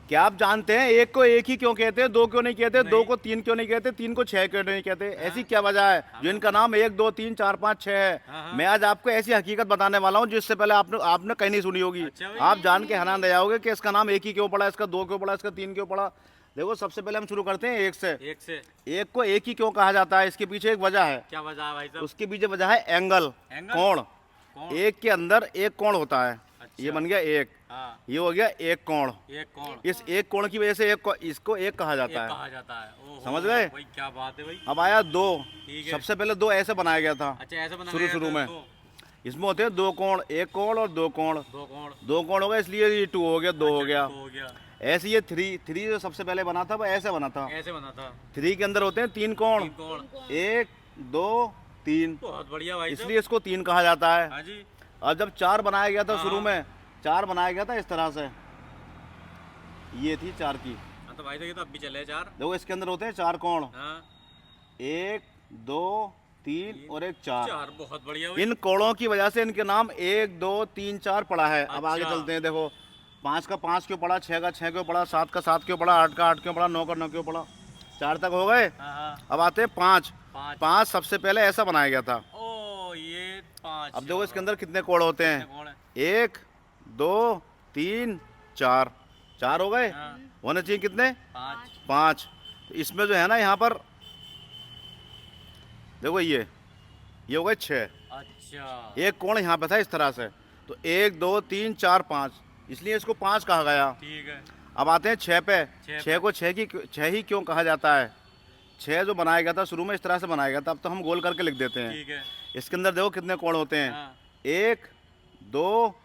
क्या आप जानते हैं एक को एक ही क्यों कहते हैं, दो क्यों नहीं कहते, नहीं। दो को तीन क्यों नहीं कहते, तीन को छह क्यों नहीं कहते? ऐसी क्या वजह है जो इनका नाम एक दो तीन चार पाँच छह है? हाँ। मैं आज आपको ऐसी हकीकत बताने वाला हूँ जिससे पहले आपने आपने कहीं नहीं सुनी होगी। अच्छा भाई। आप जान के हैरान रह जाओगे कि इसका नाम एक ही क्यों पड़ा, इसका दो क्यों पड़ा, इसका तीन क्यों पड़ा। देखो सबसे पहले हम शुरू करते हैं एक से। एक से। एक को एक ही क्यों कहा जाता है, इसके पीछे एक वजह है। क्या वजह है भाई साहब? उसके पीछे वजह है एंगल, एंगल? कोण। कौन? एक के अंदर एक कोण होता है। अच्छा। ये बन गया एक, हाँ। ये हो गया एक कोण। एक कौन? इस एक कोण की वजह से इसको एक कहा एक जाता है। कहा जाता है। ओहो, समझ गए? भाई क्या बात है भाई। अब आया दो। ठीक है। सबसे पहले दो ऐसे बनाया गया था अच्छा ऐसे बना शुरू में। इसमें होते हैं दो कोण, एक कोण और दो कोण। दो कौन? दो कोण हो गया इसलिए ये टू हो गया, दो हो गया। हो गया। ऐसे ये थ्री जो सबसे पहले बना था वो ऐसे बना था। ऐसे बना था। थ्री के अंदर होते हैं तीन कोण, तीन कौन? एक दो तीन, बहुत बढ़िया भाई साहब। इसलिए इसको तीन कहा जाता है। हाँ जी। और जब चार बनाया गया था हाँ, शुरू हाँ। में, चार बनाया गया था इस तरह से, ये थी चार की। हाँ तो भाई साहब ये तो अब भी चले हैं चार। देखो इसके अंदर होते हैं चार कोण, हाँ। एक दो तीन और एक चार। चार बहुत बढ़िया भाई। इन कोणों की वजह से इनके नाम एक दो तीन चार पड़ा है। अब आगे अच्छा। चलते हैं। देखो पाँच का पाँच क्यों पड़ा, छः का छः क्यों पड़ा, सात का सात क्यों पड़ा, आठ का आठ क्यों पड़ा, नौ का नौ क्यों पड़ा। चार तक हो गए। हाँ हाँ। अब आते हैं पाँच। पाँच। पाँच सबसे पहले ऐसा बनाया गया था। ओ ये पाँच। अब देखो इसके अंदर कितने कोण होते हैं, कौन है? एक दो तीन चार, चार हो गए। हाँ। होने चाहिए कितने, पाँच। पाँच। तो इसमें जो है ना यहाँ पर देखो ये हो गए छः। अच्छा। एक कोण यहाँ पे था इस तरह से, तो एक दो तीन चार पाँच, इसलिए इसको पाँच कहा गया। ठीक है। अब आते हैं छः पे। छः छः को छः ही क्यों कहा जाता है? छः जो बनाया गया था शुरू में इस तरह से बनाया गया था, अब तो हम गोल करके लिख देते हैं। ठीक है। इसके अंदर देखो कितने कोण होते हैं, हाँ। एक दो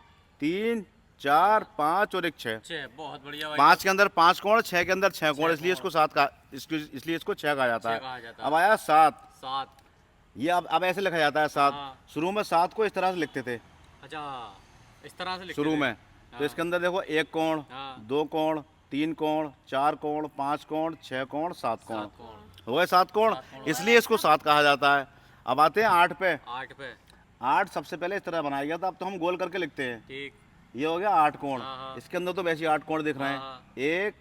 तीन चार पाँच और एक छः। छः बहुत बढ़िया भाई। पाँच के अंदर पाँच कोण, छः के अंदर छः कोण, छः इसलिए कोण। इसको सात का इसलिए इसको छः कहा जाता छः है। कहा जाता है। अब आया सात। सात। ये अब ऐसे लिखा जाता है सात। हाँ। शुरू में सात को इस तरह से लिखते थे अच्छा इस तरह से लिखते शुरू थे। में। तो इसके अंदर देखो एक कोण, हाँ। दो कोण, तीन कोण, चार कोण, पाँच कोण, छः कोण, सात कोण। सात कौन? हो गए सात कोण, सात कोण। इसलिए इसको सात कहा जाता है। अब आते हैं आठ पे। आठ पे। आठ सबसे पहले इस तरह बनाया गया था, अब तो हम गोल करके लिखते हैं। ठीक। ये हो गया आठ कोण। हाँ, हाँ। इसके अंदर तो वैसे ही आठ कोण दिख रहे हैं। हाँ, एक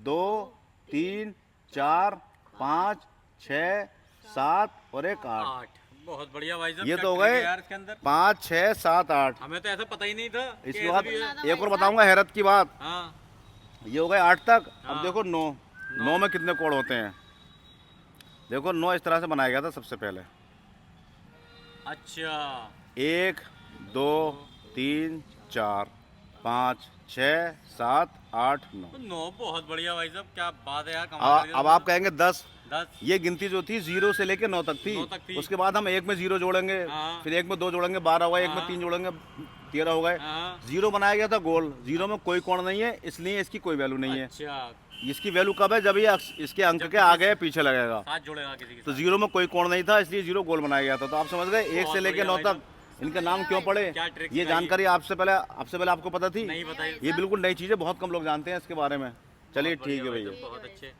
दो तीन चार पाँच छः सात और एक आठ। आठ बहुत बढ़िया भाई साहब। ये क्या तो हो trick है गए यार इसके अंदर। पाँच छः सात आठ। हमें तो ऐसा पता ही नहीं था कि इसके ऐसा बाद भी है। एक और बताऊंगा हैरत की बात। हाँ। ये हो गए आठ तक। हाँ। अब देखो नौ। नौ में कितने कोण होते हैं? देखो नौ इस तरह से बनाया गया था सबसे पहले, अच्छा। एक दो तीन चार पाँच छः सात आठ नौ। तो नौ बहुत बढ़िया भाई साहब। क्या बात है यार। कमाल कर दिया अब आप कहेंगे 10। 10। ये गिनती जो थी जीरो से लेके नौ तक नौ तक थी। उसके बाद हम एक में जीरो जोड़ेंगे, हाँ। फिर एक में दो जोड़ेंगे 12 हो गए, एक में हाँ। 3 जोड़ेंगे 13 हो गए। हाँ। जीरो बनाया गया था गोल, जीरो में कोई कोण नहीं है, इसलिए इसकी कोई वैल्यू नहीं है। अच्छा इसकी वैल्यू कब है? जब ये इसके अंक के आगे या पीछे लगेगा। साथ जुड़ेगा किसी के तो साथ। जीरो में कोई कोण नहीं था, इसलिए जीरो गोल बनाया गया था। तो आप समझ गए एक बहुत से लेके बढ़िया 9 भाई तक इनके नाम क्यों पड़े। क्या ट्रिक ये सिखाई? जानकारी आपसे पहले आपको पता थी? नहीं बताइए। ये बिल्कुल नई चीज़ है, बहुत कम लोग जानते हैं इसके बारे में। चलिए बहुत बढ़िया ठीक है भाई भैया। साहब, बहुत अच्छे।